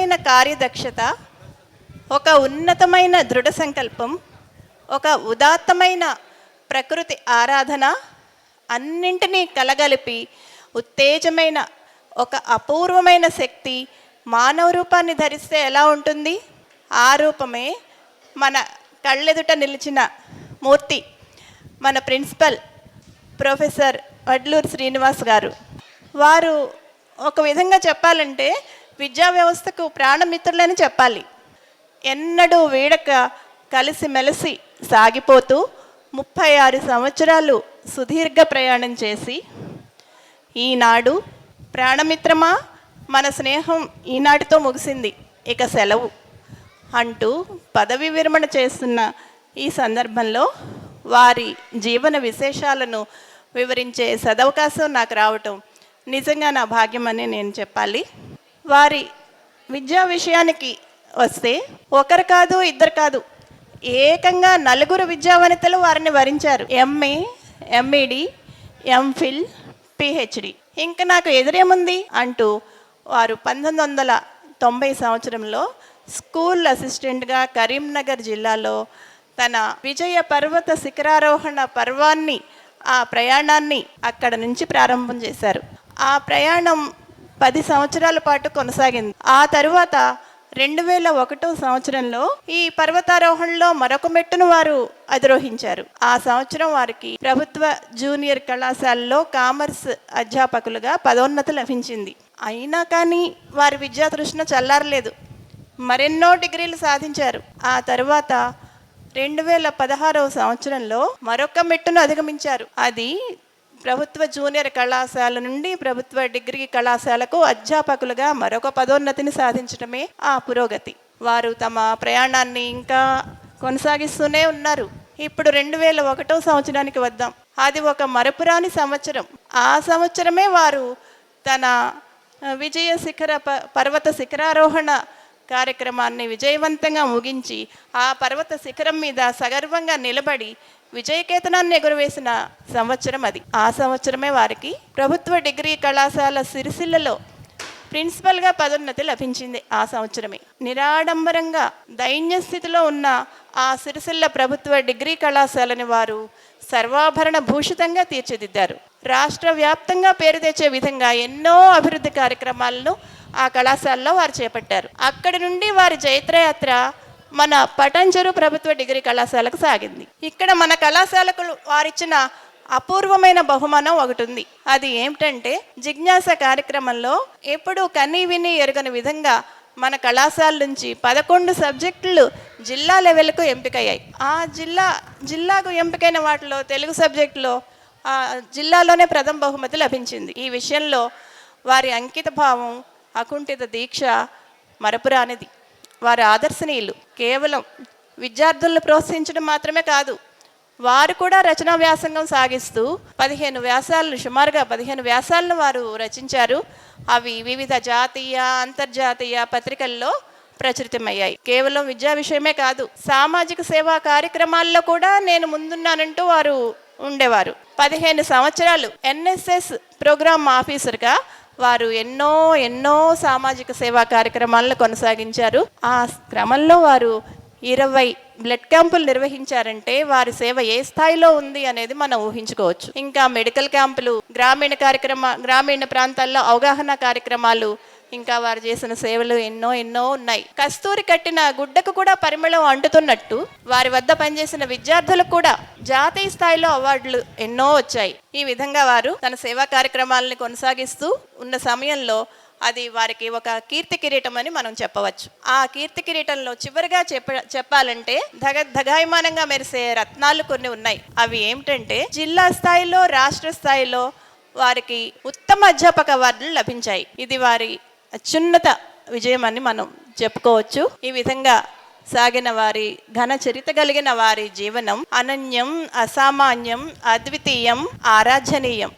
ఉన్నతమైన కార్యదక్షత, ఒక ఉన్నతమైన దృఢ సంకల్పం, ఒక ఉదాత్తమైన ప్రకృతి ఆరాధన అన్నింటినీ కలగలిపి ఉత్తేజమైన ఒక అపూర్వమైన శక్తి మానవ రూపాన్ని ధరిస్తే ఎలా ఉంటుంది? ఆ రూపమే మన కళ్ళెదుట నిలిచిన మూర్తి మన ప్రిన్సిపల్ ప్రొఫెసర్ వడ్లూరు శ్రీనివాస్ గారు. వారు ఒక విధంగా చెప్పాలంటే విద్యా వ్యవస్థకు ప్రాణమిత్రులని చెప్పాలి. ఎన్నడూ వీడక కలిసిమెలిసి సాగిపోతూ 36 సంవత్సరాలు సుదీర్ఘ ప్రయాణం చేసి ఈనాడు ప్రాణమిత్రమా మన స్నేహం ఈనాటితో ముగిసింది, ఇక సెలవు అంటూ పదవి విరమణ చేస్తున్న ఈ సందర్భంలో వారి జీవన విశేషాలను వివరించే సదవకాశం నాకు రావటం నిజంగా నా భాగ్యం అని నేను చెప్పాలి. వారి విద్యా విషయానికి వస్తే ఒకరు కాదు, ఇద్దరు కాదు, ఏకంగా 4 విద్యావనితలు వారిని వరించారు. M A, M Ed, M Phil, PhD. ఇంకా నాకు ఎదురేముంది అంటూ వారు 1990 సంవత్సరంలో స్కూల్ అసిస్టెంట్గా కరీంనగర్ జిల్లాలో తన విజయ పర్వత శిఖరారోహణ పర్వాన్ని, ఆ ప్రయాణాన్ని అక్కడ నుంచి ప్రారంభం చేశారు. ఆ ప్రయాణం 10 సంవత్సరాల పాటు కొనసాగింది. ఆ తరువాత 2001 సంవత్సరంలో ఈ పర్వతారోహణలో మరొక మెట్టును వారు అధిరోహించారు. ఆ సంవత్సరం వారికి ప్రభుత్వ జూనియర్ కళాశాలలో కామర్స్ అధ్యాపకులుగా పదోన్నతి లభించింది. అయినా కానీ వారి విద్యా తృష్ణ చల్లారలేదు. మరెన్నో డిగ్రీలు సాధించారు. ఆ తరువాత 2016 సంవత్సరంలో మరొక మెట్టును అధిగమించారు. అది ప్రభుత్వ జూనియర్ కళాశాల నుండి ప్రభుత్వ డిగ్రీ కళాశాలకు అధ్యాపకులుగా మరొక పదోన్నతిని సాధించడమే ఆ పురోగతి. వారు తమ ప్రయాణాన్ని ఇంకా కొనసాగిస్తూనే ఉన్నారు. ఇప్పుడు 2001 సంవత్సరానికి వద్దాం. అది ఒక మరపురాని సంవత్సరం. ఆ సంవత్సరమే వారు తన విజయ పర్వత శిఖరారోహణ కార్యక్రమాన్ని విజయవంతంగా ముగించి ఆ పర్వత శిఖరం మీద సగర్వంగా నిలబడి విజయకేతనాన్ని ఎగురవేసిన సంవత్సరం అది. ఆ సంవత్సరమే వారికి ప్రభుత్వ డిగ్రీ కళాశాల సిరిసిల్లలో ప్రిన్సిపల్గా పదోన్నతి లభించింది. ఆ సంవత్సరమే నిరాడంబరంగా దైన్య స్థితిలో ఉన్న ఆ సిరిసిల్ల ప్రభుత్వ డిగ్రీ కళాశాలని వారు సర్వాభరణ భూషితంగా తీర్చిదిద్దారు. రాష్ట్ర వ్యాప్తంగా పేరు తెచ్చే విధంగా ఎన్నో అభివృద్ధి కార్యక్రమాలను ఆ కళాశాలలో వారు చేపట్టారు. అక్కడి నుండి వారి జైత్రయాత్ర మన పటంచెరు ప్రభుత్వ డిగ్రీ కళాశాలకు సాగింది. ఇక్కడ మన కళాశాలకు వారిచ్చిన అపూర్వమైన బహుమానం ఒకటి ఉంది. అది ఏమిటంటే జిజ్ఞాస కార్యక్రమంలో ఎప్పుడూ కనీ విని ఎరుగని విధంగా మన కళాశాల నుంచి 11 సబ్జెక్టులు జిల్లా లెవెల్కు ఎంపికయ్యాయి. ఆ జిల్లాకు ఎంపికైన వాటిలో తెలుగు సబ్జెక్టులో జిల్లాలోనే ప్రథమ బహుమతి లభించింది. ఈ విషయంలో వారి అంకిత భావం, అకుంఠిత దీక్ష మరపురానిది. వారి ఆదర్శనీయులు. కేవలం విద్యార్థులను ప్రోత్సహించడం మాత్రమే కాదు, వారు కూడా రచనా వ్యాసంగం సాగిస్తూ 15 వ్యాసాలను, సుమారుగా 15 వ్యాసాలను వారు రచించారు. అవి వివిధ జాతీయ, అంతర్జాతీయ పత్రికల్లో ప్రచురితమయ్యాయి. కేవలం విద్యా విషయమే కాదు, సామాజిక సేవా కార్యక్రమాల్లో కూడా నేను ముందున్నానంటూ వారు ఉండేవారు. 15 సంవత్సరాలు ఎన్ఎస్ఎస్ ప్రోగ్రామ్ ఆఫీసర్గా వారు ఎన్నో సామాజిక సేవా కార్యక్రమాలను కొనసాగించారు. ఆ క్రమంలో వారు 20 బ్లడ్ క్యాంపులు నిర్వహించారంటే వారి సేవ ఏ స్థాయిలో ఉంది అనేది మనం ఊహించుకోవచ్చు. ఇంకా మెడికల్ క్యాంపులు, గ్రామీణ ప్రాంతాల్లో అవగాహన కార్యక్రమాలు, ఇంకా వారు చేసిన సేవలు ఎన్నో ఉన్నాయి. కస్తూరి కట్టిన గుడ్డకు కూడా పరిమళం అంటుతున్నట్టు వారి వద్ద పనిచేసిన విద్యార్థులకు కూడా జాతీయ స్థాయిలో అవార్డులు ఎన్నో వచ్చాయి. ఈ విధంగా వారు తన సేవా కార్యక్రమాలని కొనసాగిస్తూ ఉన్న సమయంలో అది వారికి ఒక కీర్తి కిరీటం అని మనం చెప్పవచ్చు. ఆ కీర్తి కిరీటంలో చివరిగా చెప్పాలంటే ధగాయమానంగా మెరిసే రత్నాలు కొన్ని ఉన్నాయి. అవి ఏమిటంటే జిల్లా స్థాయిలో, రాష్ట్ర స్థాయిలో వారికి ఉత్తమ అధ్యాపక అవార్డులు లభించాయి. ఇది వారి అత్యున్నత విజయం అని మనం చెప్పుకోవచ్చు. ఈ విధంగా సాగిన వారి ఘన చరిత్ర కలిగిన వారి జీవనం అనన్యం, అసామాన్యం, అద్వితీయం, ఆరాధ్యనీయం.